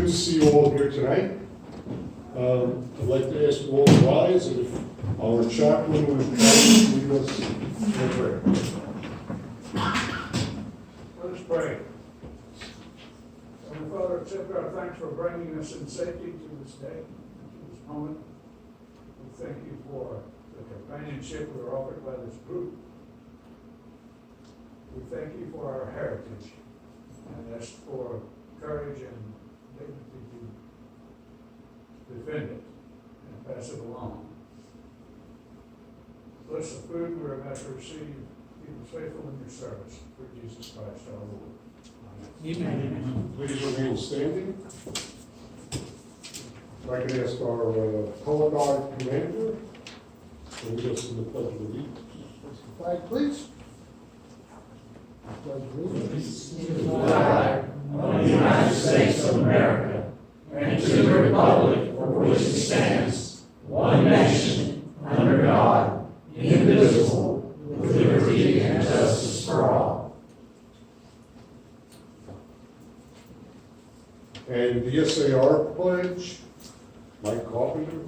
to see you all here tonight. I'd like to ask you all to rise, and if our chaplain would please lead us in prayer. Let us pray. Heavenly Father, accept our thanks for bringing us in safety to this day, to this moment. We thank you for the companionship we are offered by this group. We thank you for our heritage and ask for courage and dignity to defend it and pass it along. Bless the food we are about to receive. Keep us faithful in your service. Through Jesus Christ our Lord. Amen. Please remain standing. If I could ask our color guard commander to lead us in the pledge of allegiance. The flag, please. Pledge of allegiance. To the flag of the United States of America and to the republic for which it stands, one nation, under God, indivisible, with liberty and justice for all. And the SAR pledge, Mike Carpenter.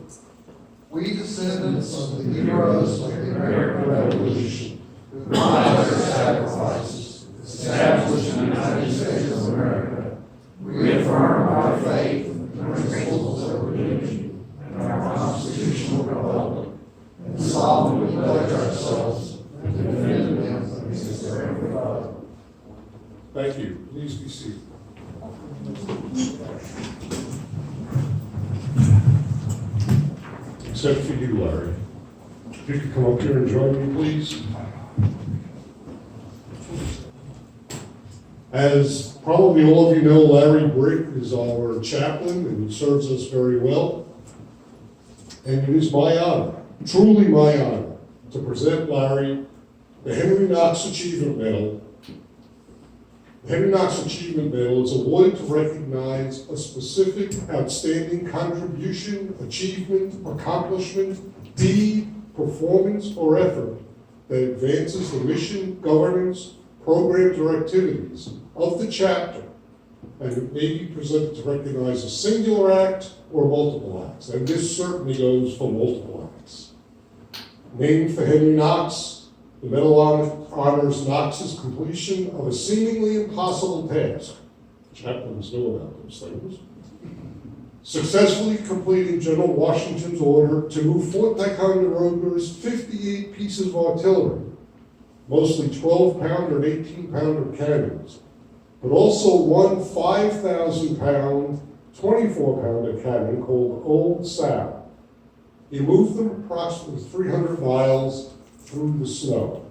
We, descendants of the heroes of the American Revolution, Who by their sacrifices established the United States of America, reaffirm our faith in the principles of religion and our constitutional republic, and solemnly pledge ourselves to defend them against every foe. Thank you. Please be seated. Except for you, Larry. If you could come up here and join me, please. As probably all of you know, Larry Brick is our chaplain and he serves us very well. And it is my honor, truly my honor, to present Larry the Henry Knox Achievement Medal. The Henry Knox Achievement Medal is awarded to recognize a specific outstanding contribution, achievement, accomplishment, deed, performance, or effort that advances the mission, governance, programs, or activities of the chapter, and it may be presented to recognize a singular act or multiple acts, and this certainly goes for multiple acts. Named for Henry Knox, the medal honors Knox's completion of a seemingly impossible task. Chaplains know about those things. Successfully completing General Washington's order to move Fort Ticonderoga's 58 pieces of artillery, mostly 12-pounder and 18-pounder cannons, but also one 5,000-pound, 24-pounder cannon called Old SAR. He moved them approximately 300 miles through the snow.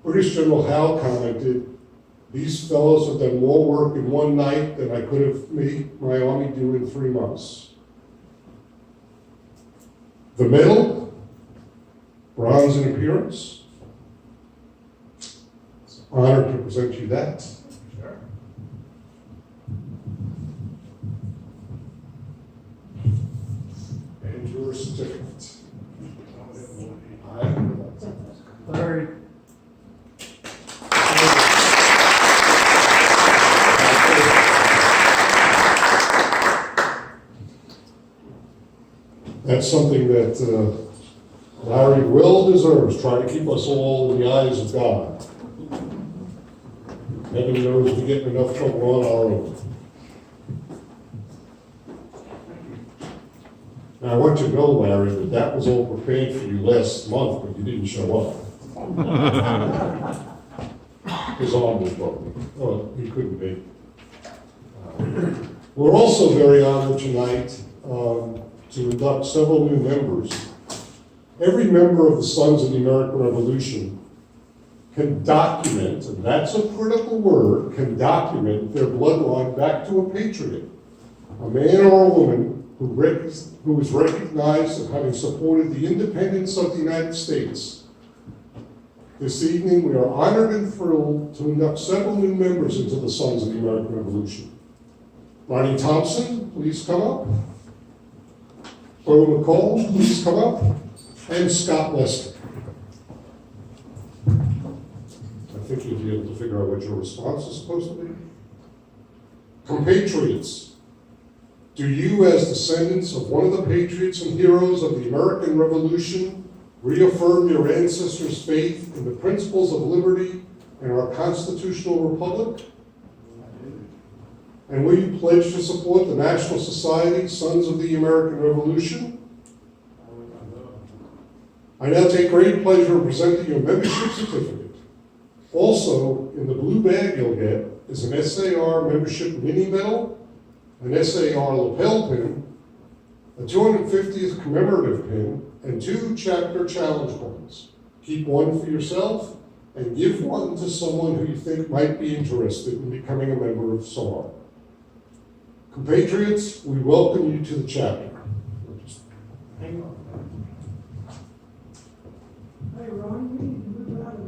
British General Howe commented, "These fellows have done more work in one night than I could have made my army do in 3 months." The medal, bronze in appearance. Honored to present you that. Sure. And your certificate. Larry. That's something that Larry well deserves, trying to keep us all in the eyes of God. Heaven knows we get in enough trouble on our own. Now, I want you to know, Larry, that that was all prepared for you last month, but you didn't show up. His arm was broken. Oh, he couldn't be. We're also very honored tonight to induct several new members. Every member of the Sons of the American Revolution can document, and that's a critical word, can document their bloodline back to a patriot, a man or a woman who is recognized as having supported the independence of the United States. This evening, we are honored and thrilled to induct several new members into the Sons of the American Revolution. Ronnie Thompson, please come up. Earl McCall, please come up. And Scott Lester. I think you'll be able to figure out what your response is supposed to be. Compatriots, Do you, as descendants of one of the patriots and heroes of the American Revolution, reaffirm your ancestors' faith in the principles of liberty and our constitutional republic? And will you pledge to support the National Society Sons of the American Revolution? I now take great pleasure in presenting your membership certificate. Also, in the blue bag you'll get is an SAR membership mini medal, an SAR lapel pin, a 250th commemorative pin, and 2 chapter challenge coins. Keep one for yourself and give one to someone who you think might be interested in becoming a member of SAR. Compatriots, we welcome you to the chapter. Hang on. Hey, Ron, you need to move out of it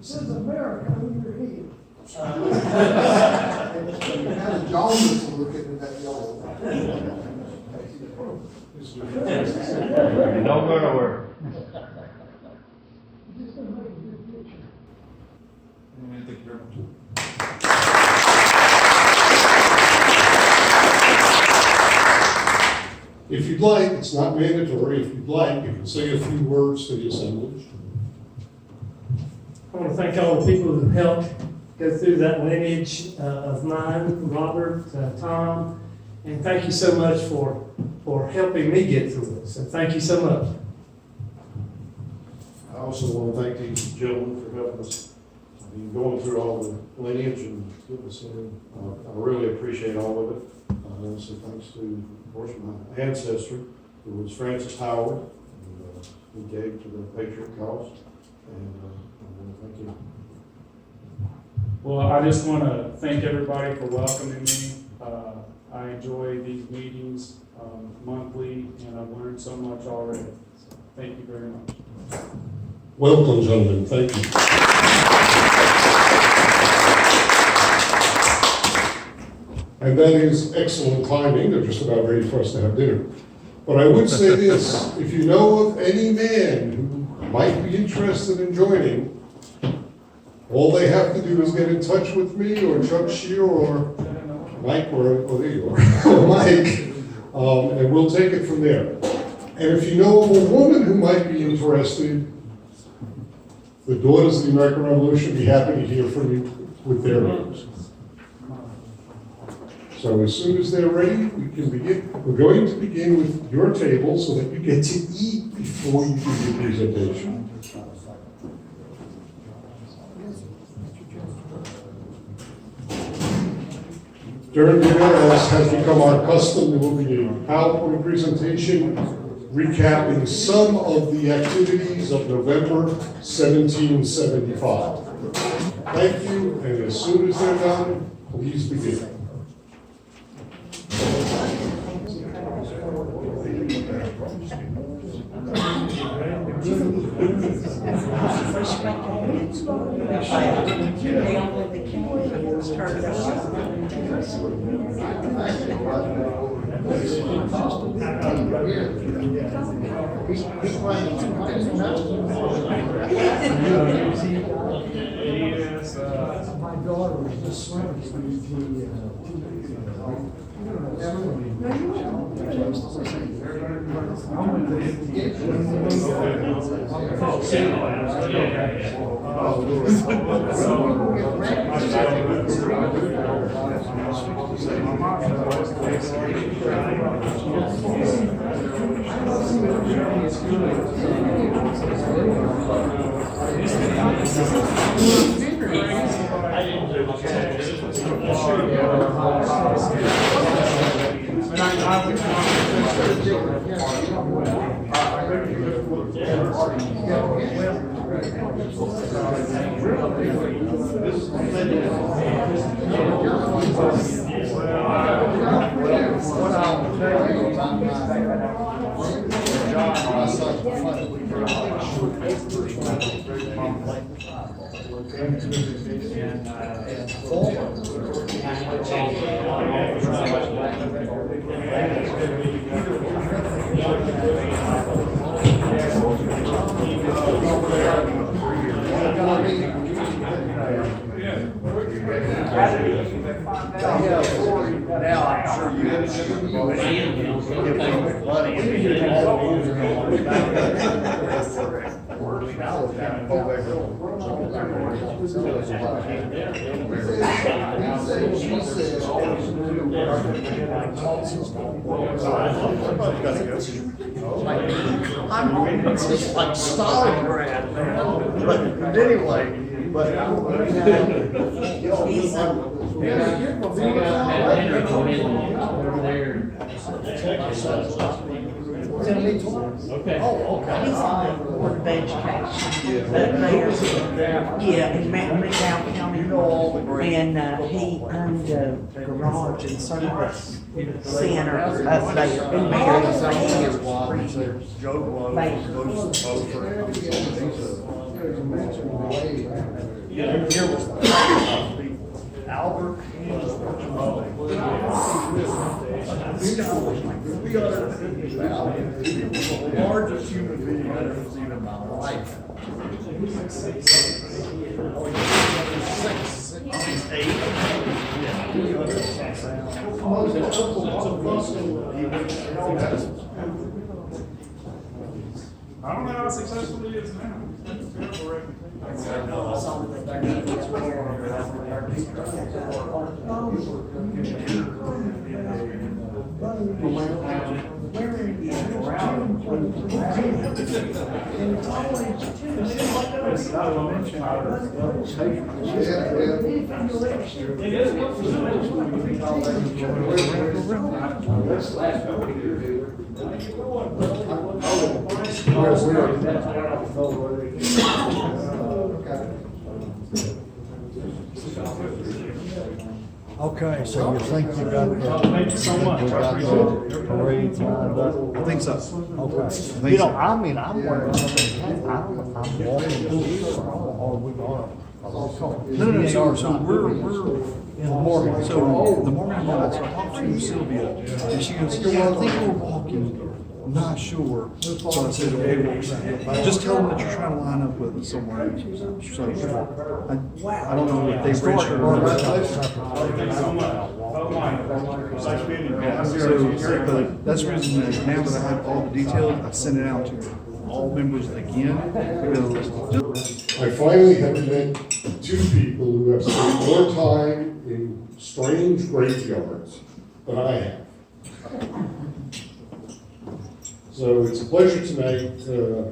says America on your head. Kind of jaundiced looking at that yellow. Don't go nowhere. Just gonna make a good picture. Thank you very much. If you'd like, it's not mandatory, if you'd like, you can say a few words to the assemblage. I want to thank all the people who helped go through that lineage of mine, Robert, Tom, and thank you so much for helping me get through this. And thank you so much. I also want to thank these gentlemen for helping us, going through all the lineage and getting us in. I really appreciate all of it. So thanks to, of course, my ancestor, who was Francis Howard, who gave to the Patriot cause. And I want to thank you. Well, I just want to thank everybody for welcoming me. I enjoy these meetings monthly, and I've learned so much already. So thank you very much. Welcome, gentlemen, thank you. And that is excellent timing, they're just about ready for us to have dinner. But I would say this, if you know of any man who might be interested in joining, all they have to do is get in touch with me or Chuck Shear or Mike, or there you are, or Mike, and we'll take it from there. And if you know of a woman who might be interested, the Daughters of the American Revolution will be happy to hear from you with their names. So as soon as they're ready, we can begin. We're going to begin with your table so that you get to eat before you do your presentation. During dinner, as has become our custom, there will be a PowerPoint presentation recapping some of the activities of November 1775. Thank you, and as soon as they're done, please begin. My daughter was just swimming with I'm just like Stalingrad, man. But anyway, Okay. Oh, okay. He's on the Board of Education up there. Yeah, in McDowell County. You know all the great. And, he owned a garage and service center up there in Mary's Joe Blow, Albert. We got the largest human being I've ever seen in my life. I don't know how successful he is now. Okay, so you think you got the. Thank you so much. I appreciate it. Parade lined up? I think so. Okay. You know, I mean, I'm wearing something, I'm walking, or we are. No, so we're in Morgan. So the Morgan Lights, I talked to Sylvia, and she goes, yeah, I think we're walking. I'm not sure. So I said, okay, just tell them that you're trying to line up with us somewhere. So I don't know if they've registered or not. So, but that's the reason that now that I have all the details, I sent it out to all members again, because I finally have met two people who have spent more time in strange graveyards than I have. So it's a pleasure tonight to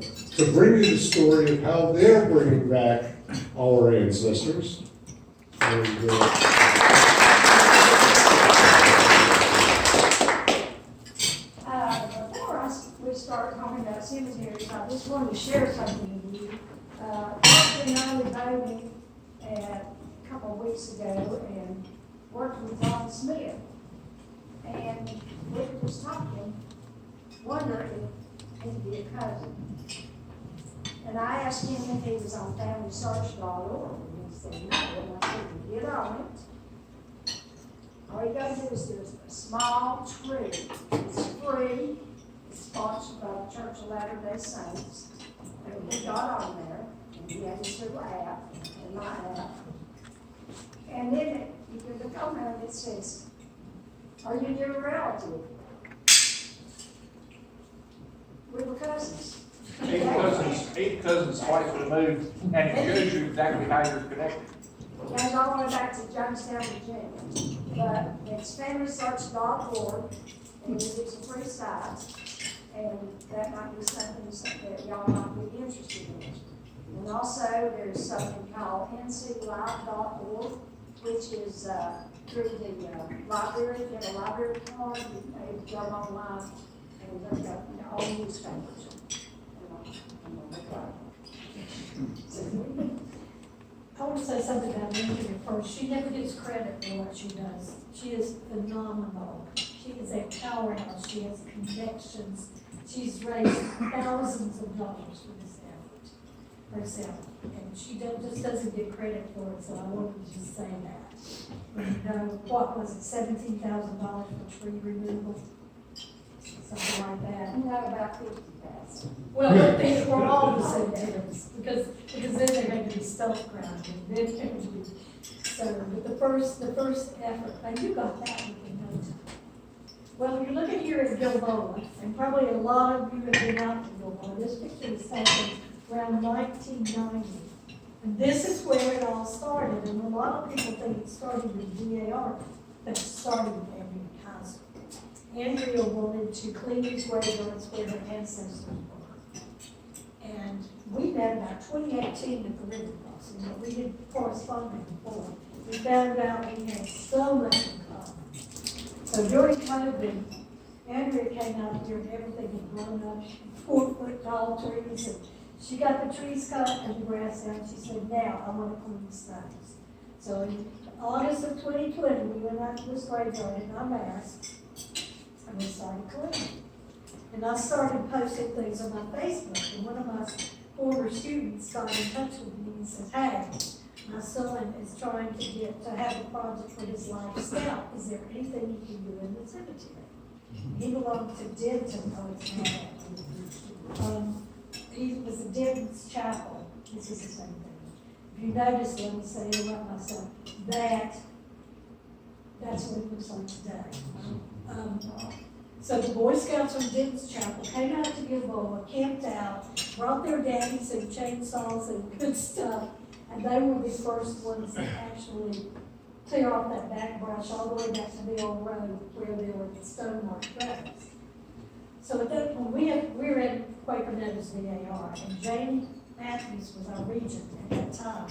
bring you the story of how they're bringing back our ancestors. And, before we start talking about cemeteries, I just wanted to share something with you. After an early voting a couple of weeks ago and worked with John Smith. And we were just talking, wondering if he'd be a cousin. And I asked him if he was on FamilySearch.org, and he said no, and I said, well, get on it. All you gotta do is there's a small tree, it's free, it's sponsored by the Church of Latter-day Saints. And he got on there, and he had his little app, and my app. And then you can look on there and it says, are you near a relative? We were cousins. Eight cousins twice removed, and it shows you exactly how you're connected. Goes all the way back to Johnstown, Virginia. But it's FamilySearch.org, and it's a free site, and that might be something that y'all might be interested in. And also, there's something called nclive.org, which is through the library, get a library card, you can go online and look up all newspapers. I want to say something about Lincoln first. She never gets credit for what she does. She is phenomenal. She is a powerhouse. She has connections. She's raised thousands of dollars for this effort herself. And she just doesn't get credit for it, so I wanted to just say that. And, what was it, $17,000 for tree removal? Something like that. Not about 50,000. Well, we're all the cemeteries, because then they had to be stump ground, and then it would be, so, but the first effort, and you got that within no time. Well, you're looking here at Gilboa, and probably a lot of you have been out to Gilboa. This picture was taken around 1990. And this is where it all started, and a lot of people think it started with DAR, but it started with Andrea Kaiser. Andrea wanted to clean these graveyards where her ancestors were. And we met about 2018 at the river crossing, but we did correspondence before. We found out we had so much in common. So during COVID, Andrea came out here and everything had grown up, 4-foot tall trees, and she got the trees cut and the grass down. She said, now I want to clean the stones. So in August of 2020, we went out to this graveyard in our masks and we started cleaning. And I started posting things on my Facebook, and one of my former students got in touch with me and said, hey, my son is trying to have a project for his life scout. Is there anything he can do in the cemetery? He belonged to Denton, he was at Denton's Chapel. This is the same thing. If you notice, let me say, interrupt myself, that's what it looks like today. So the Boy Scouts from Denton's Chapel came out to Gilboa, camped out, brought their daddies and chainsaws and good stuff, and they were the first ones that actually clear off that back brush all the way back to the old road where there were stonework roads. So at that point, we were at Quaker Meadows VAR, and Jamie Matthews was our regent at that time.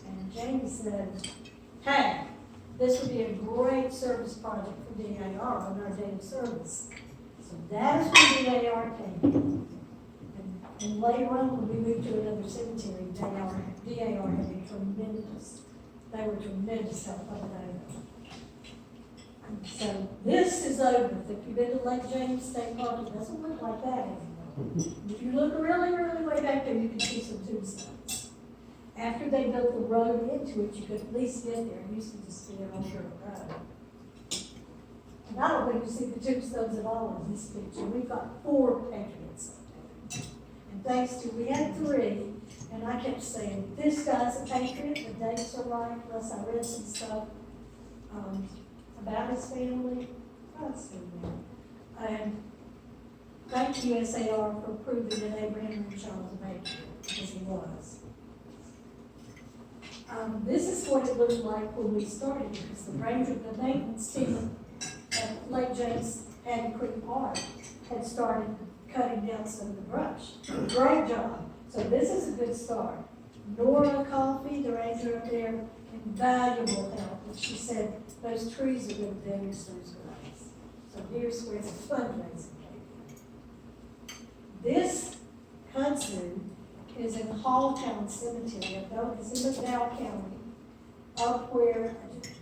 And Jamie said, hey, this would be a great service project for DAR on our day of service. So that is when DAR came. And later on, when we moved to another cemetery, DAR had been tremendous. They were tremendous help over there. So this is over. If you've been to Lake James State Park, it doesn't look like that anymore. If you look really, really way back there, you can see some tombstones. After they built the road into it, you could at least get there. It used to just be an old dirt road. And I don't think you see the tombstones at all in this picture. We've got 4 patriots up there. And thanks to, we had 3, and I kept saying, this guy's a patriot, the dates are right, plus I read some stuff about his family. Let's see that. And thank you, SAR, for proving that Abraham Renshaw was a patriot, because he was. This is what it looked like when we started, because the maintenance team at Lake James Hattie Creek Park had started cutting down some of the brush. Great job. So this is a good start. Nora Coffey, the ranger up there, invaluable help. And she said, those trees are going to damage those grass. So here's where the fundraising came from. This kudzu is in Halltown Cemetery. It's in McDowell County, up where,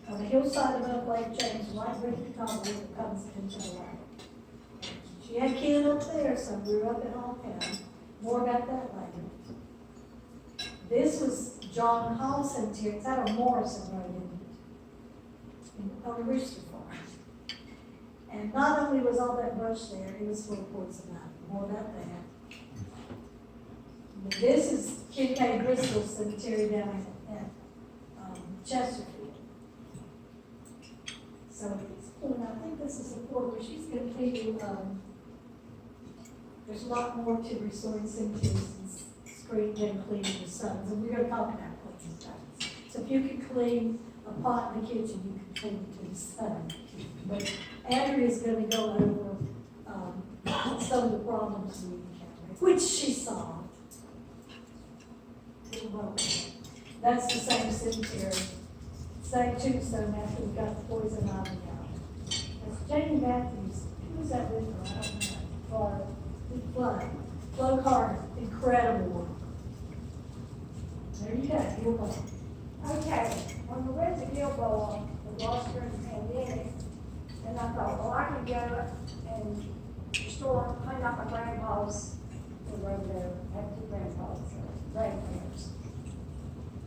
on the hillside above Lake James, right where the top river comes into the lake. She had kin up there, so we were up in Halltown. More about that later. This was John Hall Cemetery. It's out of Morrison Road on the Rooster Farm. And not only was all that brush there, it was full of poison ivy. More about that. This is Kid K. Bristol's cemetery down at Chesterfield. So, and I think this is a part where she's going to do, there's a lot more to restoring cemeteries than cleaning the stones. And we're going to talk about cleaning stones. So if you can clean a pot in the kitchen, you can clean the tombstone. But Andrea's going to go over some of the problems we encountered, which she solved. Well, that's the same cemetery, same tombstone after we got the poison ivy out. That's Jamie Matthews. Who was that with her? I don't know. Flo Carter, incredible work. There you go. You're welcome. Okay, when we went to Gilboa, we lost during the pandemic, and I thought, well, I can go and restore, clean up my grandpa's, over there, I have 2 grandpas, grandparents.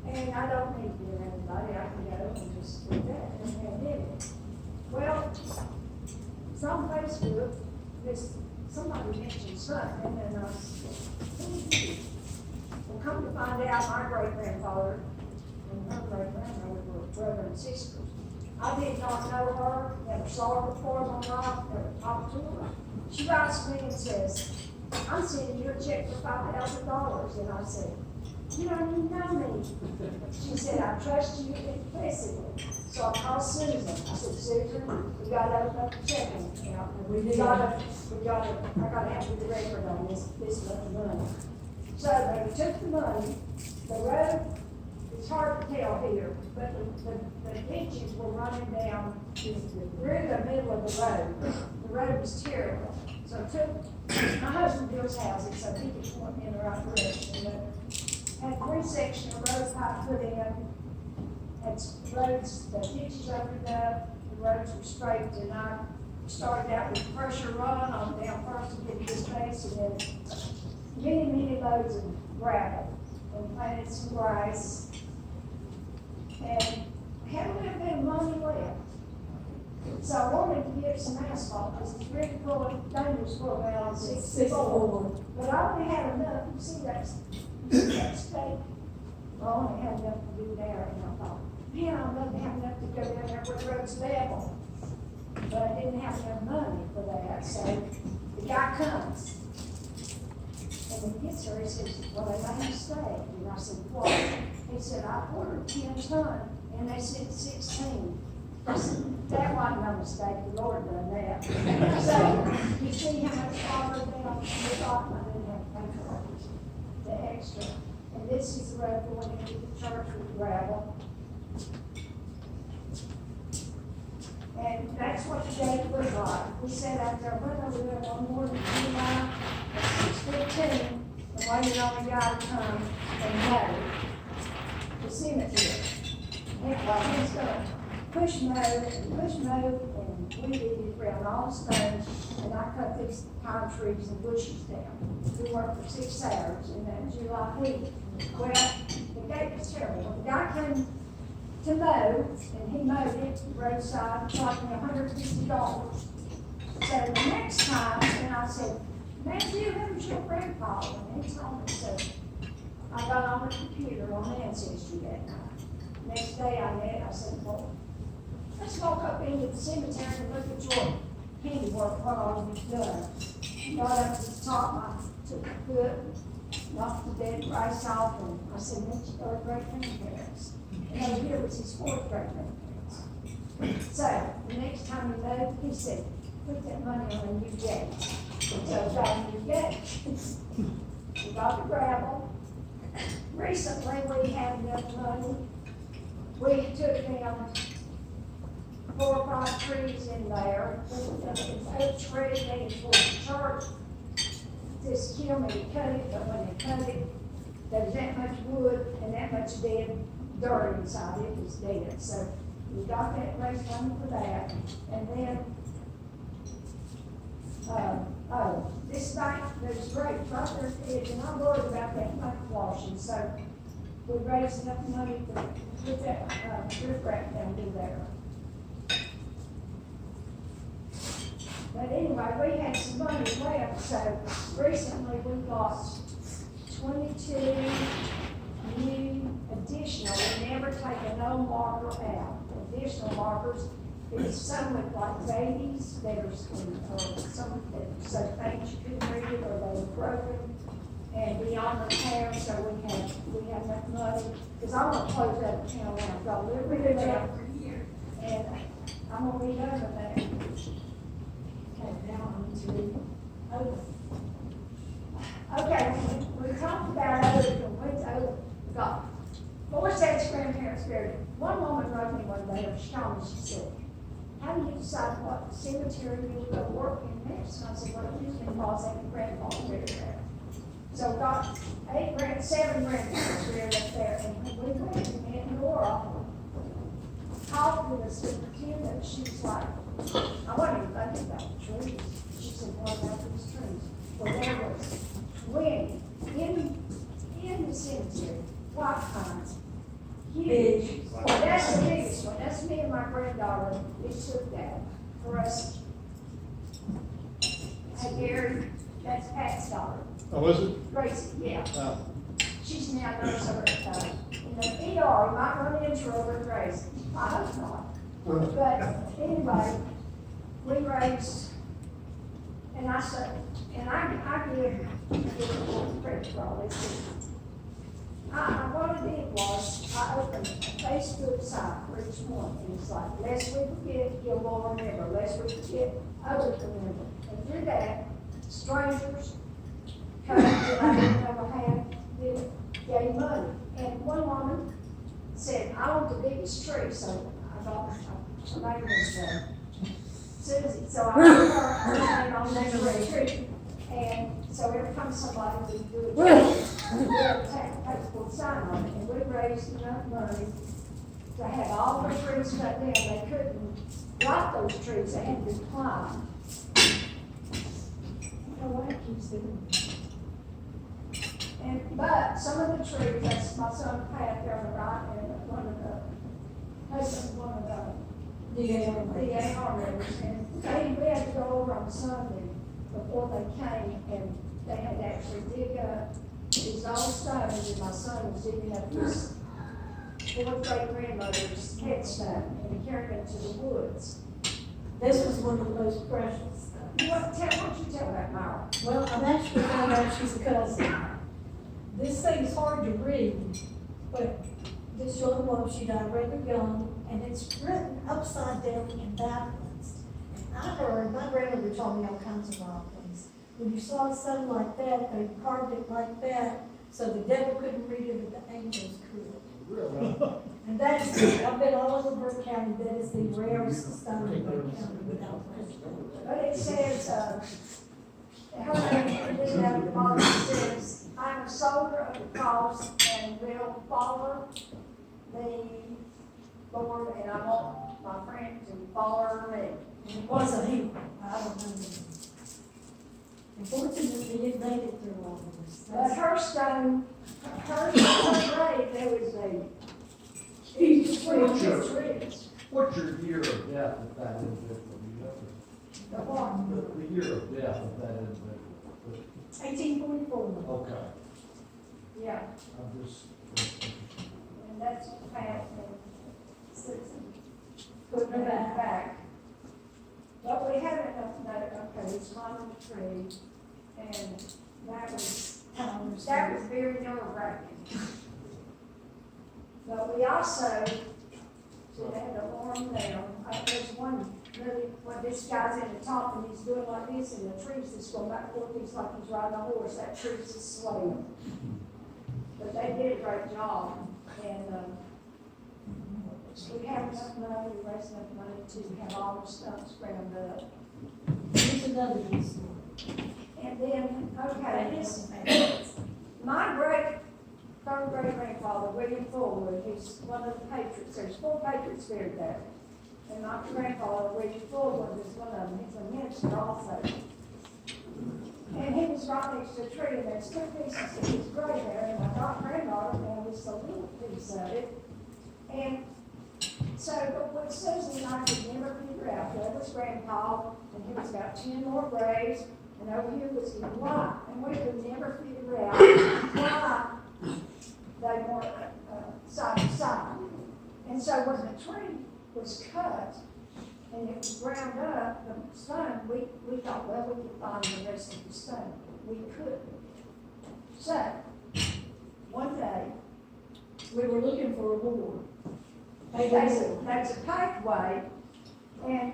And I don't need to be with anybody, I can go and just do that, and I did it. Well, some Facebook, somebody mentioned something, and I said, well, come to find out, my great-grandfather and her great-grandmother were brother and sister. I did not know her, never saw her before in my life, never talked to her. She writes me and says, I'm sending you a check for $5,000. And I said, you don't even know me. She said, I trust you implicitly. So I called Susan. I said, Susan, we gotta open up a checking account. And I gotta have the record on this much money. So they took the money, the road, it's hard to tell here, but the ditches were running down through the middle of the road. The road was terrible. So I took, my husband builds houses, so he could point me in the right direction. Had 3 sections of road pipe put in, had roads, the ditches opened up, the roads were straight, and I started out with pressure run on down first to get this base, and then many loads of gravel, and planted some grass, and had a little bit of money left. So I wanted to get some asphalt, because it's really going, dangerous going out on 64. But I only had enough, you see that stake? I only had enough to do there, and I thought, man, I'd love to have enough to go down there where the road's level. But I didn't have enough money for that, so the guy comes. And when he gets there, he says, well, they made a mistake. And I said, what? He said, I ordered 10 ton, and they said 16. I said, that wasn't no mistake, the Lord done that. So, you see how much farther down the bottom, I didn't have to pay for it, the extra. And this is the road going into the church with gravel. And that's what the gate looked like. We sat out there, went over there one morning, July at 6:15, and waited on a guy to come and mow the cemetery. And while he's gonna push mow, and we did it around all the stones, and I cut these pine trees and bushes down. We worked for 6 hours in that July heat. Well, the gate was terrible. When the guy came to mow, and he mowed it roadside, charged me $150. So the next time, and I said, Matthew, who's your grandpa? And he told me, so I got on the computer on Ancestry that night. Next day I said, well, let's walk up into the cemetery and look at your handiwork, what all you've done. Got up to the top, I took a foot, knocked the dead grass off, and I said, that's your great-grandparents. And over here was his 4th great-grandparents. So, the next time he moved, he said, put that money on a new gate. So, got a new gate. We got the gravel. Recently, we had enough money. We took down 4 or 5 trees in there. It's oak tree, they for the church. This kill me to cut it, but when they cut it, there was that much wood and that much dead dirt inside it was dead. So we got that raised money for that. And then, this bank, there's great right there at the edge, and I'm worried about that bank washing. So we raised enough money to put that riprap down through there. But anyway, we had some money left, so recently we got 22 new additional, we never take an old marker out, additional markers. It's some with like babies that are, or some that so things you couldn't read it or they were broken and beyond repair, so we have enough money. Because I want to close that account when I've got a little bit of that for here. And I'm gonna be done with that. Okay, now I'm to okay, we talked about others and went over, got 4 sets of grandparents buried. One woman wrote me one day, she told me, she said, how do you decide what cemetery you will go work in next? And I said, well, it usually involves having grandfather buried there. So got 7 grandparents buried up there, and we went to Aunt Nora, talked with the superintendent. She was like, I wasn't even thinking about the trees. She said, what about these trees? Well, there was 20 in the cemetery, white pines, huge. Well, that's the biggest one. That's me and my granddaughter. We took that for us. Hey, Gary, that's Pat's daughter. Oh, is it? Gracie, yeah. Oh. She's now nurse over at, in the ER. You might run into her over Gracie. I hope not. But anyway, we raised, and I said, and I give credit for all this. What I did was, I opened a Facebook site for each one, and it's like, lest we forget, you'll all remember, lest we forget, others remember. And through that, strangers, come that I didn't ever have, gave money. And one woman said, I want the biggest tree, so I got her name was Susie. So I put her name on that tree. And so every time somebody would do a job, we would take a sign on it, and we raised enough money to have all the trees cut down. They couldn't drop those trees, they had to be climbed. I don't know why it keeps doing that. But some of the trees, that's my son Pat there on the right, and one of the AR members, and we had to go over on Sunday before they came, and they had to actually dig up these old stones, and my son was digging up his fourth great grandmother's headstone, and he carried it to the woods. This was one of the most precious stuff. What you tell that, Myra? Well, I've actually found out she's a cousin. This thing's hard to read, but this young woman, she died rather young, and it's written upside down and backwards. And I heard, my grandmother told me all kinds of wild things. When you saw something like that, they carved it like that, so the devil couldn't read it, but the angels could. Really? And that's, I've been all over Burke County, that is the rarest stone in Burke County without question. But it says, her name is at the bottom, it says, I'm a soldier of the cross and will follow the Lord, and I want my friend to follow me. And it was a hero, I don't know. Unfortunately, it made it through all of this. But her stone, her grave, there was a huge tree. What's your year of death if that individual, you know? The one, The year of death of that individual. 1844. Okay, yeah, I'm just. and that's Pat and Susan putting it back. But we had enough note, okay, it's climbing the tree, and that was very nerve-wracking. But we also had to warm down. There's one really, when this guy's in the top and he's doing like this, and the tree's just going back and forth, he's like he's riding a horse, that tree's just swaying. But they did a great job, and we have enough money, we raised enough money to have all the stumps ground up. Here's another good story. And then, okay, this, my third great grandfather, William Fullwood, he's one of the patriots, there's 4 patriots buried there. And my grandfather, William Fullwood, is one of them, he's a minister also. And he was right next to a tree, and there's 2 pieces of his grave there, and my granddaughter found just a little piece of it. And so, but what Susan and I could never figure out, there was Grandpa, and he was about 10 more graves, and over here was his wife, and we could never figure out why they weren't side to side. And so when the tree was cut, and it was ground up, the stone, we thought, well, we could find the rest of the stone. We couldn't. So, one day, We were looking for a board. there's a pathway, and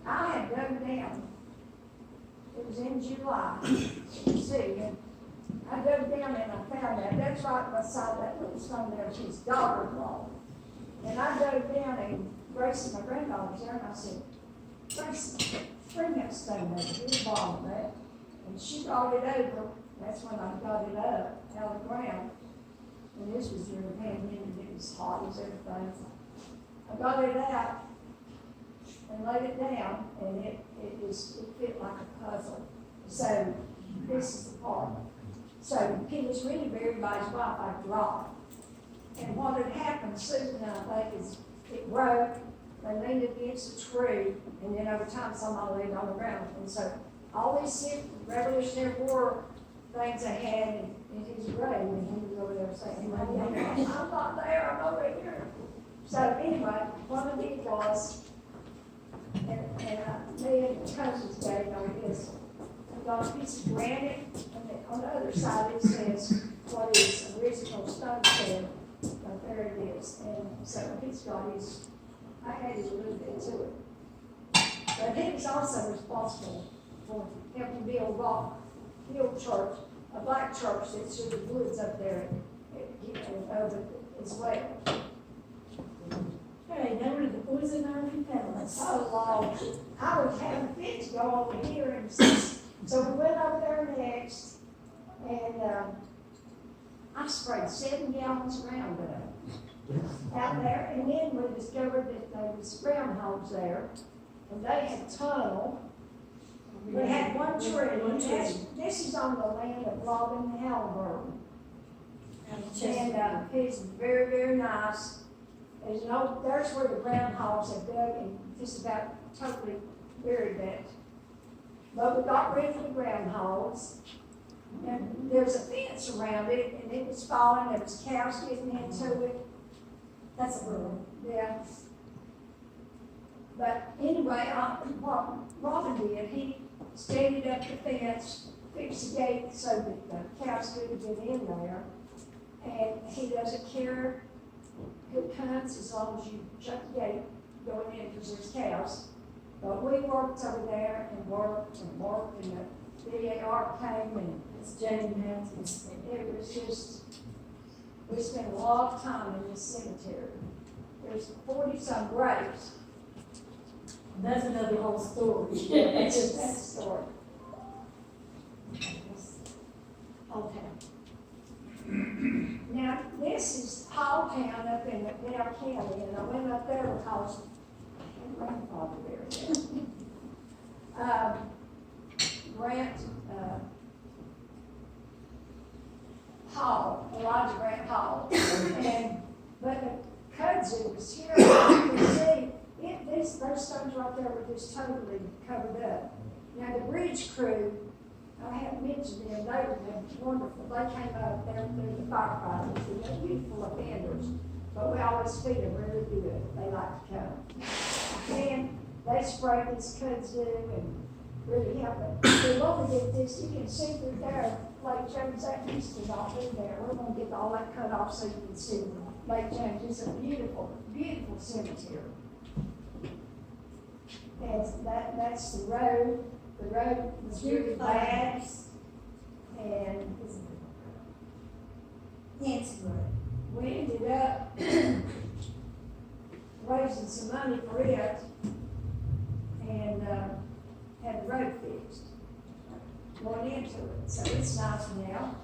I had dug down. It was in July, you see, and I dug down and I found that. That's right beside that little stone there, was his daughter-in-law. And I dug down, and Gracie, my granddaughter, was there, and I said, Gracie, bring that stone over here, borrow that. And she brought it over. That's when I got it up out of the ground. And this was during the pandemic, it was hot as everything. I got it out and laid it down, and it fit like a puzzle. So this is the part. So he was really buried by his wife after all. And what had happened, Susan, I think, is it broke, they leaned against a tree, and then over time somebody laid on the ground. And so all these Revolutionary War things they had in his grave, and he was over there saying, I'm not there, I'm over here. So anyway, one of the was, me and cousins gave on this, we got a piece of granite, and then on the other side it says what is original Stonestead, but there it is, and so he's got his, I added a little bit to it. But he was also responsible for helping build church, a black church that's in the woods up there, over as well. Hey, they were the boys in our family. So long, I was having fit to go over here, and so we went over there next, and I sprayed 7 gallons of Roundup out there, and then we discovered that there was groundhogs there, and they had a tunnel. We had one tree, and this is on the land of Robin Halliburton. And it's very, very nice. There's where the groundhogs have dug and just about totally buried that. But we got rid of the groundhogs, and there's a fence around it, and it was falling, there was cows getting into it. That's a ruin. Yeah. But anyway, what Robin did, he standing up the fence, fixed the gate so that the cows couldn't get in there. And he doesn't care who comes as long as you shut the gate going in because there's cows. But we worked over there and worked, and the DAR came and It's Jane Matthews. it was just, we spent a lot of time in this cemetery. There's 40-some graves. That's another whole story. That's the story. Okay. Now, this is Hall Town up in McDowell County, and I went up there because my grandfather there. Grant Hall, Elijah Grant Hall, but the kudzu was here. You can see those stones right there were just totally covered up. Now the bridge crew, I haven't mentioned them, they were wonderful. They came up, they're the firefighters, they're beautiful offenders, but we always feed them really good. They like to come. And they sprayed this kudzu and really helped it. The longer did this, you can see through there, Lake James, that used to not be there. We're gonna get all that cut off so you can see Lake James. It's a beautiful, beautiful cemetery. And that's the road. The road was really bad. And we ended up raising some money for it and had the road fixed going into it. So it's nice now.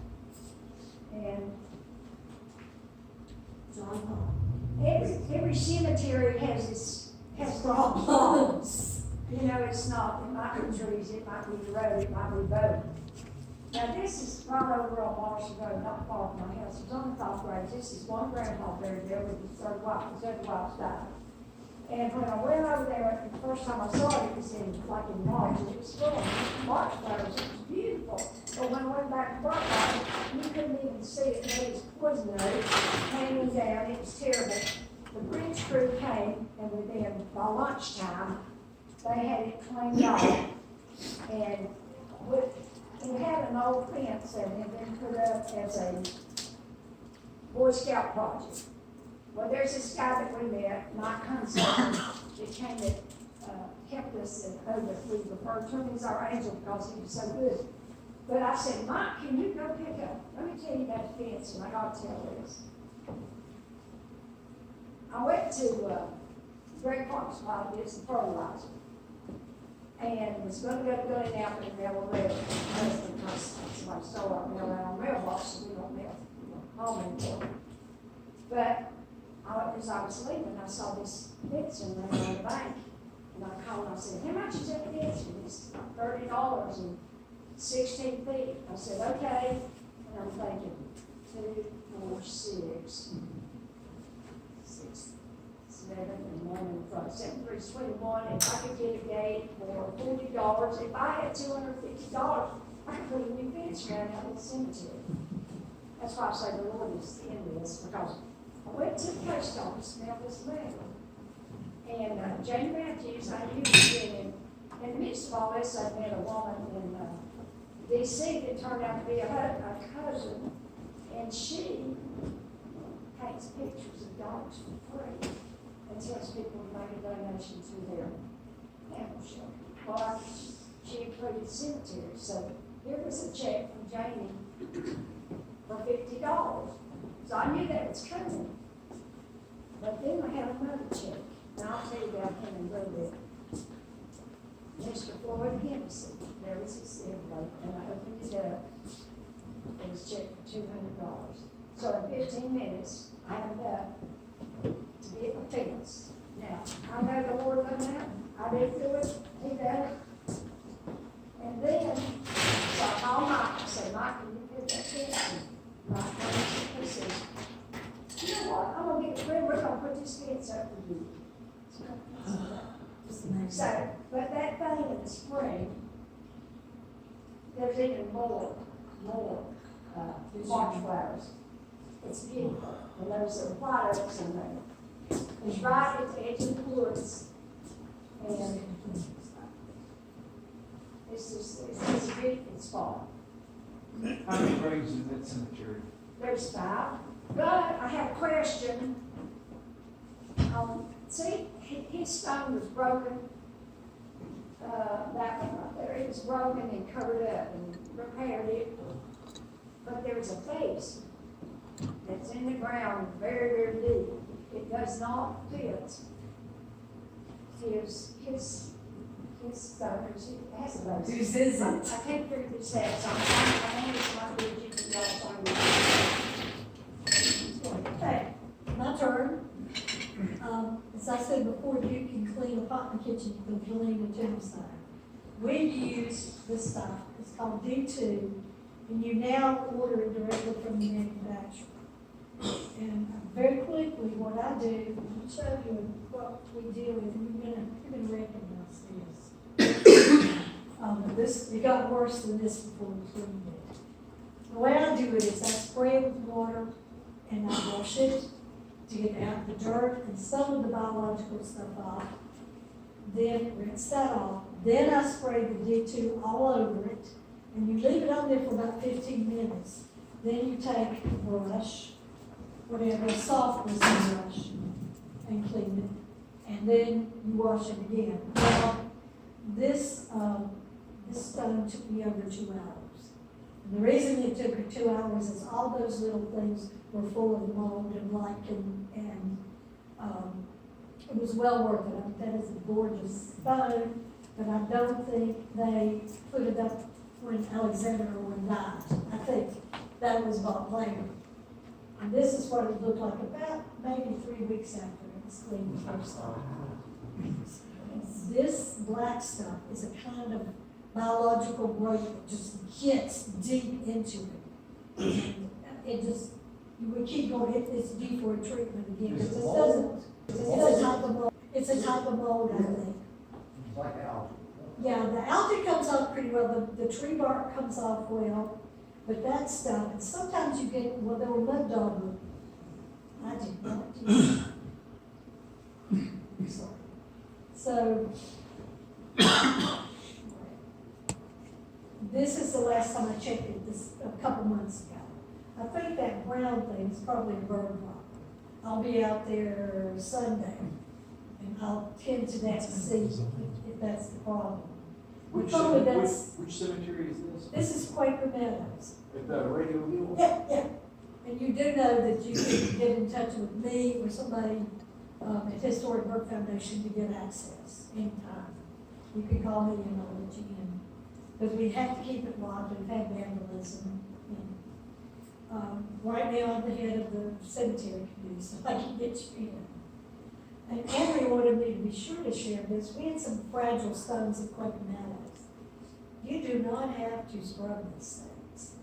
And every cemetery has problems. You know, it's not, it might be trees, it might be the road, it might be both. Now this is right over on Marshall Road, not far from my house. It's on the top grade. This is one grandpa buried there with his third wife. His other wife's died. And when I went over there, the first time I saw it, it was in March, and it was full of March flowers. It was beautiful. But when I went back to Barclay, you couldn't even see it. There was poison oak hanging down. It was terrible. The bridge crew came, and within, by lunchtime, they had it cleaned off. And we had an old fence that had been put up as a Boy Scout project. Well, there's this guy that we met, Mike Hunsaker, that came that helped us and we referred to him as our angel because he was so good. But I said, Mike, can you go pick up, let me tell you about the fence, and I got to tell this. I went to Greg Park's spot, it's the fertilizer, and was going to go to Napa and mail a letter. Because somebody stole our mail out on mailbox, so we don't mail home anymore. But as I was leaving, I saw this fencing laying on the bank. And I called and I said, how much is that fencing? It's $30 and 16 feet. I said, okay. And I'm thinking, 2, 4, 6, 7, and 1 in front. 7, 3, 21. If I could get a gate for $40, if I had $250, I could put a new fence around out of the cemetery. That's why I say the Lord is in this, because I went to the post office, mailed this letter. And Jane Matthews, I knew was in the midst of all this, I met a woman in DC that turned out to be a cousin, and she paints pictures of dogs for free and tells people to make a donation to their animal shelter. Well, she included cemeteries, so here was a check from Jamie for $50. So I knew that was coming. But then I had another check, and I'll tell you about him in a little bit. Mr. Floyd Henderson, there was his envelope, and I opened it up. It was checked for $200. So in 15 minutes, I had enough to be a fence. Now, I know the Lord done that. I did do it. He done it. And then, so I called Mike. I said, Mike, can you put that fence in? Mike, he said, you know what? I'm gonna get a friend. We're gonna put this fence up for you. So, but that thing in the spring, there's even more March flowers. It's beautiful. And there's a white oaks in there. It's right at the edge of the woods. And it's a beautiful spot. How many graves in that cemetery? There's 5. But I have a question. See, his stone was broken. That one right there, it was broken and covered up and repaired it. But there's a face that's in the ground very, very deep. It does not fit his stone, it has a base. Whose is it? I can't figure this out, so I'm trying to my digit and y'all. Okay, my turn. As I said before, you can clean a pot in the kitchen, you can clean a tombstone. We use this stuff, it's called D2, and you now order it directly from the manufacturer. And very quickly, what I do, I'll show you what we deal with, and you're gonna recognize this. It got worse than this before we cleaned it. The way I do it is I spray it with water and I wash it to get out the dirt and some of the biological stuff off. Then rinse that off. Then I spray the D2 all over it, and you leave it on there for about 15 minutes. Then you take a brush, whatever, a soft bristly brush, and clean it. And then you wash it again. Now, this stone took me over 2 hours. And the reason it took me 2 hours is all those little things were full of mold and lichen, and it was well worth it. I mean, that is a gorgeous stone, but I don't think they put it up when Alexander Erwin died. I think that was bought later. And this is what it looked like about maybe 3 weeks after it was cleaned the first time. This black stuff is a kind of biological growth that just gets deep into it. And it just, you would keep going, it's due for a treatment again, because it doesn't, it's a type of mold, I think. It's like algae. Yeah, the algae comes off pretty well, the tree bark comes off well, but that stuff, and sometimes you get, well, there were mud dog. I did not do that. Sorry. So, this is the last time I checked it, this, a couple months ago. I think that brown thing is probably a bird problem. I'll be out there Sunday, and I'll tend to that to see if that's the problem. Which cemetery is this? This is Quaker Meadows. At the radio hill? Yeah. And you do know that you can get in touch with me or somebody at Historic Burke Foundation to get access anytime. You can call me and I'll let you in. Because we have to keep it locked, we've had vandalism. Right now, I'm the head of the cemetery committee, so I can get you in. And Andrea wanted me to be sure to share this. We had some fragile stones at Quaker Meadows. You do not have to scrub these things.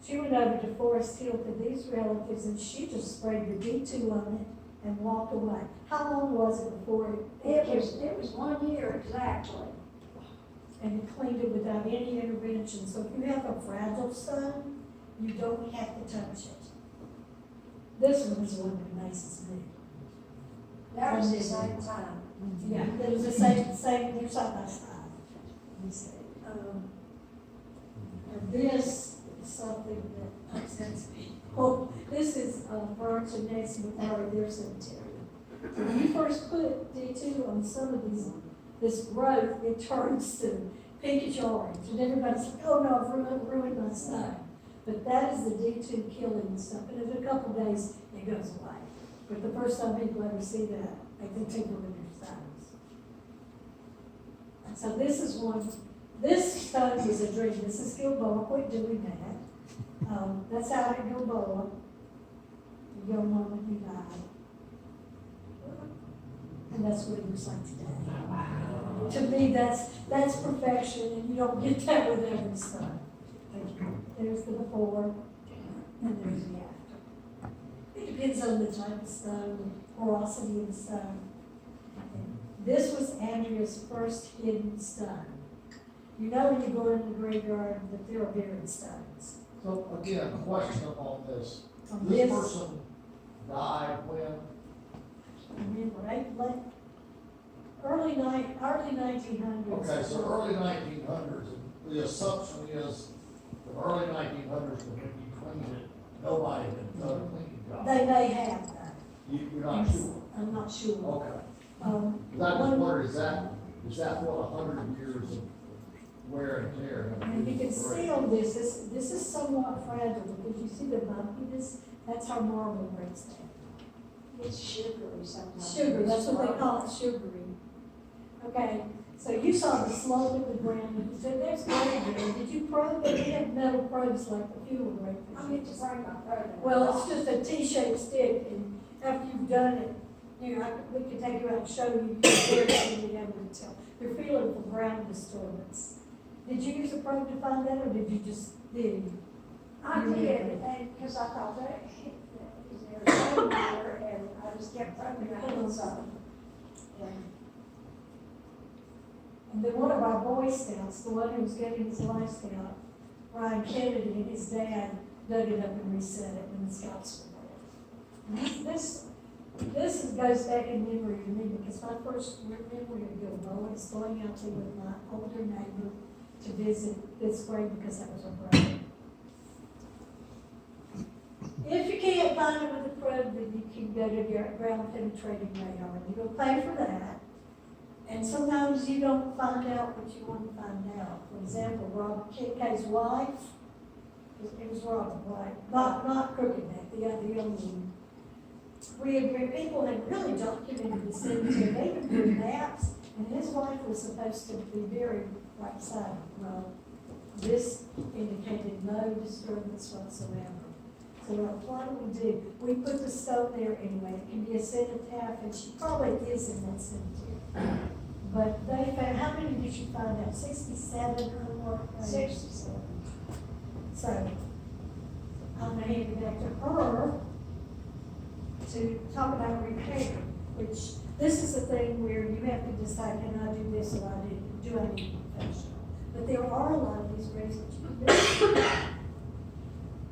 She went over to Forest Hill to these relatives, and she just sprayed the D2 on it and walked away. How long was it before It was 1 year exactly. and it cleaned it without any intervention? So if you have a fragile stone, you don't have to touch it. This one is the one that amazes me. That was the same time. Yeah, it was the same, they're side by side. Let me see. And this is something that upsets me. Oh, this is Burlington next to their cemetery. When you first put D2 on some of these, this growth, it turns to pinkish orange, and everybody's like, oh no, I've ruined my stone. But that is the D2 killing the stuff, and in a couple of days, it goes away. But the first time people ever see that, they think they're ruin their stones. And so this is one, this stone is a dream. This is Gilboa, quit doing that. That's out at Gilboa, the young woman who died. And that's what it looks like today. To me, that's perfection, and you don't get that with every stone. There's the before, and there's the after. It depends on the type of stone, the porosity of the stone. This was Andrea's first hidden stone. You know when you go in the graveyard that there are buried stones. So again, a question on this. On This this, person died when? remember, early 1900s. Okay, so early 1900s, the assumption is the early 1900s, when you cleaned it, nobody had done a cleaning job. They may have that. You're not sure? I'm not sure. Okay. One- That was is that what 100 years of wear and tear? And you can see on this is somewhat fragile, because you see the bumpiness, that's how marble breaks down. It's sugary sometimes. Sugar, that's what they call it, sugary. Okay, so you saw the slope of the ground, and you said, there's grade there. Did you probe it? We have metal probes like the fuel rate. I need to bring my probe. Well, it's just a T-shaped stick, and after you've done it, we could take you out and show you, you'll be able to tell. You're feeling the ground disturbance. Did you use a probe to find that, or did you just dig? I did, because I thought that, is there a stone there, and I just kept probing my hands on it. And then one of our Boy Scouts, the one who was getting his Life Scout, Brian Kennedy, and his dad dug it up and reset it when the Scouts were there. This goes back in memory to me, because my first memory of Gilboa is going out there with my older neighbor to visit this grave, because that was her brother. If you can't find it with a probe, then you can go to your ground penetrating radar. You go pay for that. And sometimes you don't find out what you want to find out. For example, Robert Kay's wife, it was Robert White, not Crooked Neck, the other young one. People had really documented the cemetery. They even drew maps, and his wife was supposed to be buried right beside him. Well, this indicated no disturbance whatsoever. So what do? We put the stone there anyway. It can be a cenotaph, and she probably is in that cemetery. But they found, how many did you find out? 67 unmarked graves? 67. So, I'm gonna hand it back to her to talk about repair, which, this is the thing where you have to decide, can I do this or do I need a professional? But there are a lot of these graves that you can do.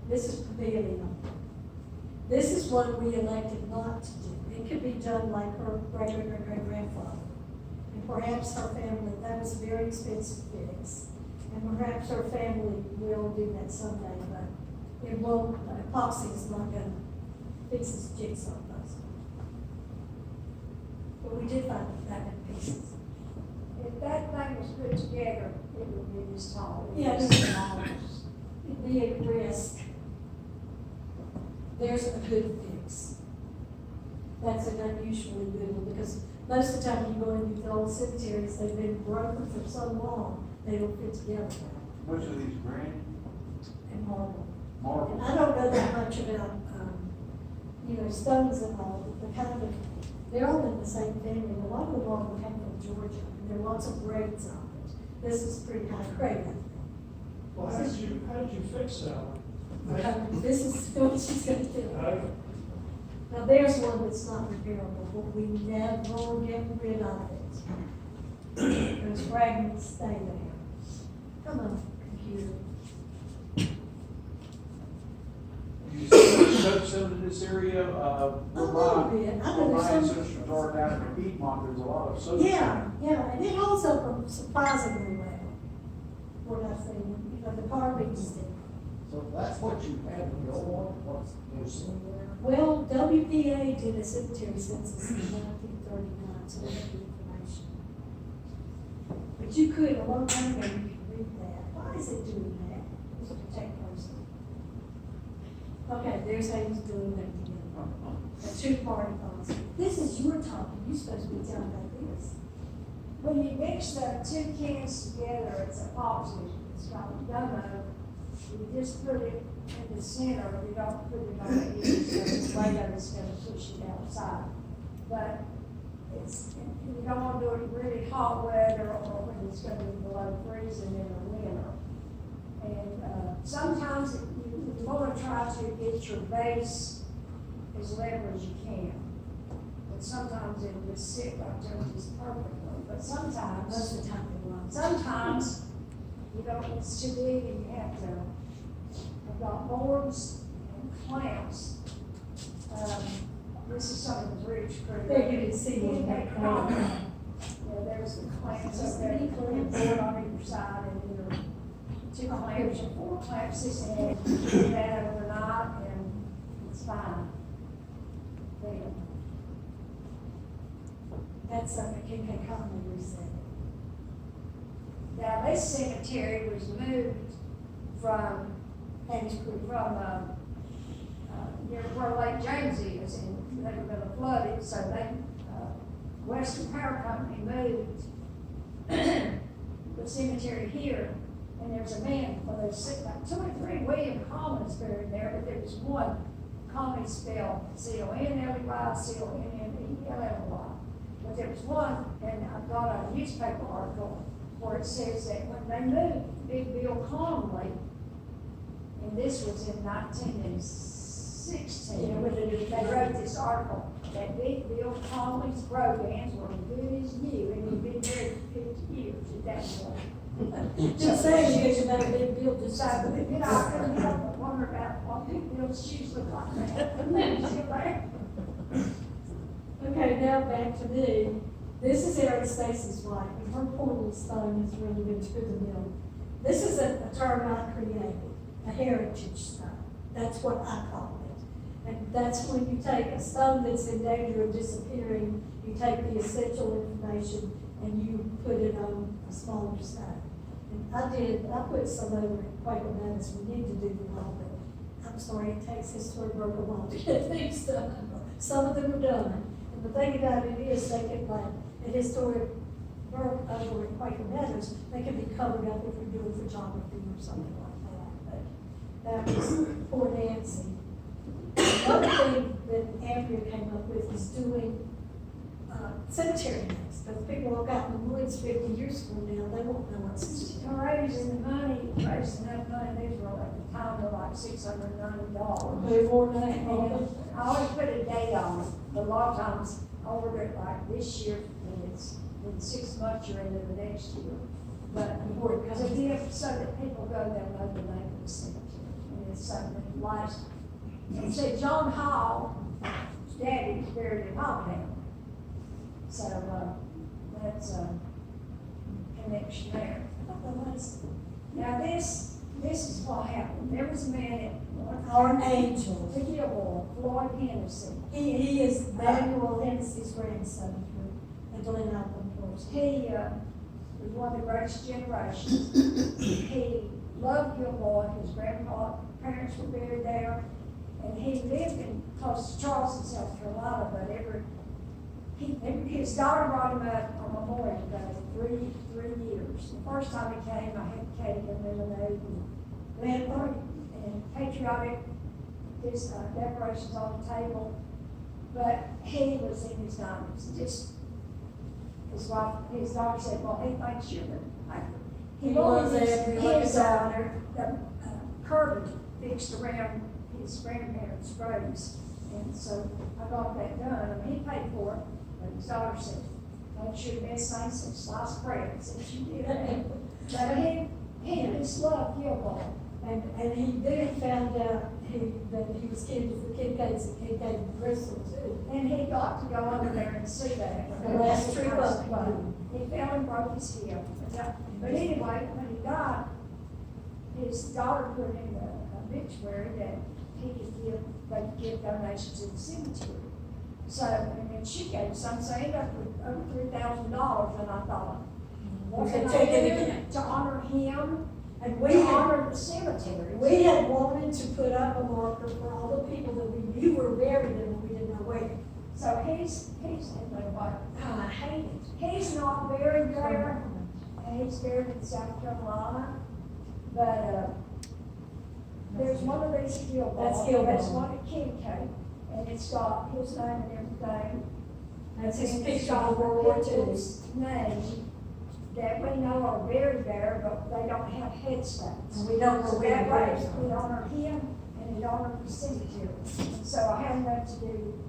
This is pavilion. This is one we elected not to do. It could be done like her great-great-great-grandfather. And perhaps her family, that was a very expensive fix. And perhaps her family will do that someday, but it won't, epoxy is not gonna fix this jigsaw puzzle. But we did find that in pieces. If that thing was put together, it would be this tall. Yeah, It'd be this tall. It'd be a risk. There's a good fix. That's an unusually good one, because most of the time you go in these old cemeteries, they've been broken for so long, they don't fit together now. Which of these granite And marble. marble? And I don't know that much about, stones and all, but they're all in the same family. A lot of the marble come from Georgia, and there are lots of grades on it. This is pretty high grade, I think. Well, how did you fix that one? This is what she's gonna do. Okay. Now, there's one that's not repairable, but we never get rid of it. Those fragments stay there. Come on, computer. You said some of this area, A little bit. I know where my there's some. ancestors are down in Piedmont, there's a lot of southern. Yeah, and it holds up surprisingly well. What I think, the carvings did. So that's what you had to go on, what's this in there? Well, WPA did a cemetery census in 1939, so they have the information. But you could, a long time ago, you could read that. Why is it doing that? It's to protect person. Okay, there's how he's doing that together. A two-party policy. This is your topic, you're supposed to be telling about this. When you mix the two cans together, it's a policy, it's called domo. You just put it in the center, you don't put it on the edge, so later it's gonna push it outside. But it's, you don't wanna do it really hot weather or when it's gonna be below freezing in the winter. And, sometimes you wanna try to get your base as level as you can. But sometimes it just sit like just perfectly, but Most sometimes, of the time it was. sometimes, you don't, it's too big and you have to, I've got boards and clamps. This is some of the bridge crew. There you can see You it. take clamp. Yeah, there's the clamps up there, you put a board on either side and either two clamps or four clamps, and you do that overnight and it's fine. There. That's something KK Conley said. Now, this cemetery was moved from, near where Lake James is, and they were gonna flood it, so they, Western Power Company moved the cemetery here, and there's a man, well, there's like 2 or 3 William Collins buried there, but there was one Collins spelled C-O-N-L-E-Y, C-O-N-N-E-L-L-Y. But there was one, and I got a newspaper article where it says that when they moved Big Bill Conley, and this was in 1916, when they wrote this article, that Big Bill Conley's brogans were as good as new, and he'd been married for 50 years at that point. Just saying, you should have a big bill to So, say. you know, I couldn't help but wonder about what Big Bill's shoes look like now. And then still there. Okay, now back to me. This is Eric Stacy's wife, and her portal stone has really been to the mill. This is a term I created, a heritage stone. That's what I call it. And that's when you take a stone that's in danger of disappearing, you take the essential information and you put it on a smaller stone. And I put some over at Quaker Meadows. We need to do them all, but I'm sorry, it takes historic work a while to get things done. Some of them are done. And the thing about it is, they can, like, a historic work over at Quaker Meadows, they can be covered up if you're doing photography or something like that. But that was poor Nancy. Another thing that Andrea came up with is doing cemetery names. But people walk out in the woods 50 years from now, they won't know what's Raising the money, raising that money, these were at the time were like $690. They wore that. And I always put a date on it, but a lot of times I order it like this year, and it's in 6 months or into the next year. But it's a gift so that people go there and know the name of the cemetery, and it's something that lasts. And see, John Hall, his daddy was buried in Halltown. So, that's a connection there. Now, this is what happened. There was a man Our angel. the Gilmore, Floyd Henderson. He is Manuel Hennessy's grandson through the Glen Alpine Forest. He was one of the greatest generations. He loved Gilmore. His parents were buried there. And he lived in close to Charleston, South Carolina, but his daughter brought him up on Memorial Day, 3 years. The first time he came, I had cake and lemonade and lamb and patriotic decorations on the table. But he was in his 90s. Just his wife, his daughter said, "Well, he thinks you're the actor." He was his curtain fixed around his grandparents' graves. And so I got that done, and he paid for it, but his daughter said, "That's your best thing since sliced bread," since you did that. But he just loved Gilmore. And he then found out that he was candidate for Kincaid's at Kincaid and Bristol too. And he got to go under there and see that. The last trip up. But he fell and broke his hip. But anyway, when he died, his daughter put in a obituary that he could give, they could give donations to the cemetery. So, and then she gave some, so he ended up with over $3,000, and I thought, what can Okay, take it I again. do to honor him, And to honor the cemetery? we had wanted to put up a marker for all the people that we knew were buried and we didn't know where. So he's, what, I hate it. he's not buried there, and he's buried in South Carolina, but, there's one of these Gilmore. That's Gilmore. That's one at Kincaid, and it's got his name and everything. That's his And it's picture got of World War II. people's name that we know are buried there, but they don't have headstones. And we don't know So where that the way, graves it are. honor him and it honor the cemetery. So I have enough to do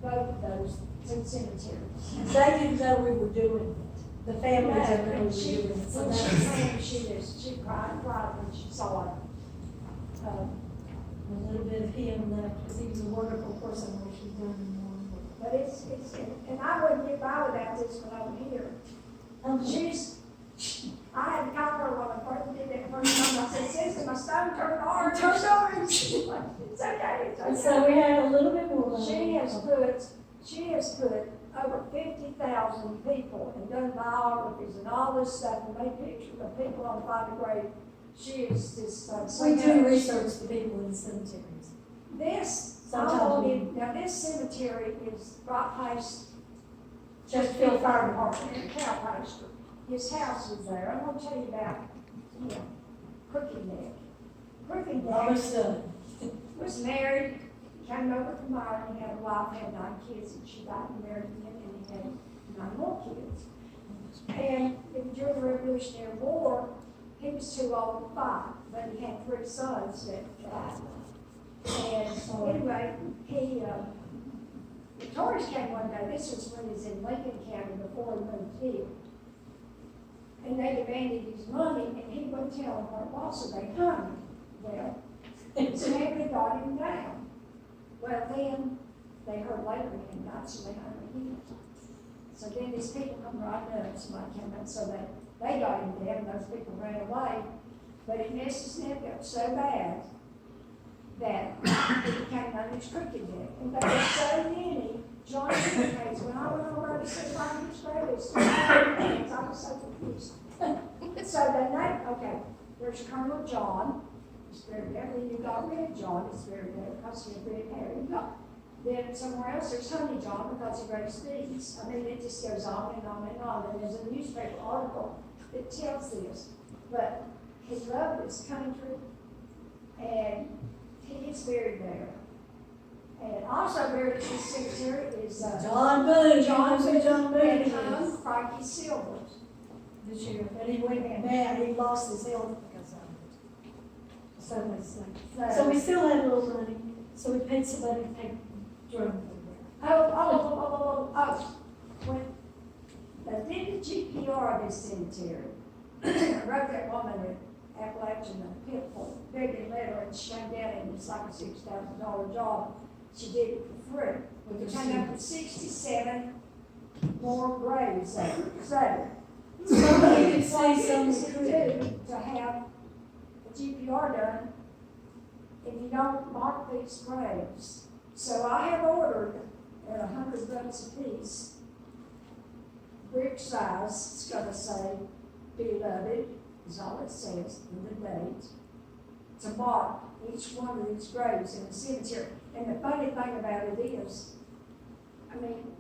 both of those two cemeteries. They didn't know we were doing it. The family didn't know we And were she, doing it. So when she that's came, she cried when she saw it. a little bit of him, because he was a wonderful person, what she's done in one. But it's, and I wouldn't get by without this when I was here. I had to call her when I first did that first time. I said, "Sister, my stone turned orange." Turned orange. She's like, "It's okay, it's okay." And so we had a little bit more. She has put over 50,000 people and done biographies and all this stuff and made pictures of people on Find a Grave. She is just like so We do much. research for people in cemeteries. This, Sometimes we- now this cemetery is right past Chesterfield Fire Department and cow pasture. His house was there. I'm gonna tell you about him. Crooked Neck. Crooked Neck Almost done. was married, came over from Ireland, he had a wife, had 9 kids, and she died and married him, and he had 9 more kids. And during the Revolutionary War, he was too old to fight, but he had 3 sons that died. And so anyway, the Tories came one day, this was when he was in Lincoln County before he moved here. And they demanded his money, and he wouldn't tell them what it was, so they hung him. Well, so they got him down. Well, then, they heard later he had died, so they hung him. So then these people come riding up, somebody came up, so they got him down, those people ran away. But it messed his neck up so bad that he became known as Crooked Neck. And there were so many John Kincaid's, when I went over to see my his grave, I was so confused. So the name, okay, there's Colonel John, he's buried there, then you got Red John, he's buried there because he had red hair. You got, then somewhere else, there's Honey John because he raised bees. I mean, it just goes on and on and on, and there's a newspaper article that tells this. But he loved his country, and he is buried there. And also buried in this cemetery is, John Boone. John Boone, John Boone and is. Frankie Silver. This year, and he went mad, he lost his health because of it. So it's like, so we still had a little money, so we paid somebody to take drum. When they did the GPR of this cemetery, I wrote that woman at Appalachian a pitfall, begging letter, and she came down and it's like a $6,000 job. She did it for free. We came up with 67 more graves there. So, Somebody could say what something you do to have a GPR done if you don't mark these graves. So I have ordered at $100 a piece, brick size, it's gonna say beloved, is all it says, and the date, to mark each one of these graves in the cemetery. And the funny thing about it is, I mean,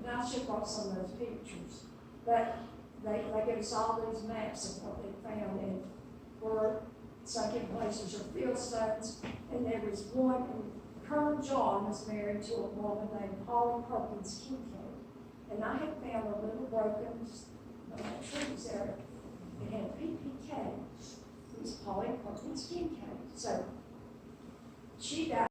and I should brought some of those pictures, but they give us all these maps of what they found and where sunken places are fieldstones. And there was one, and Colonel John was married to a woman named Polly Perkins Kincaid. And I had found a little broken trees there that had PPK. It was Polly Perkins Kincaid. So she died.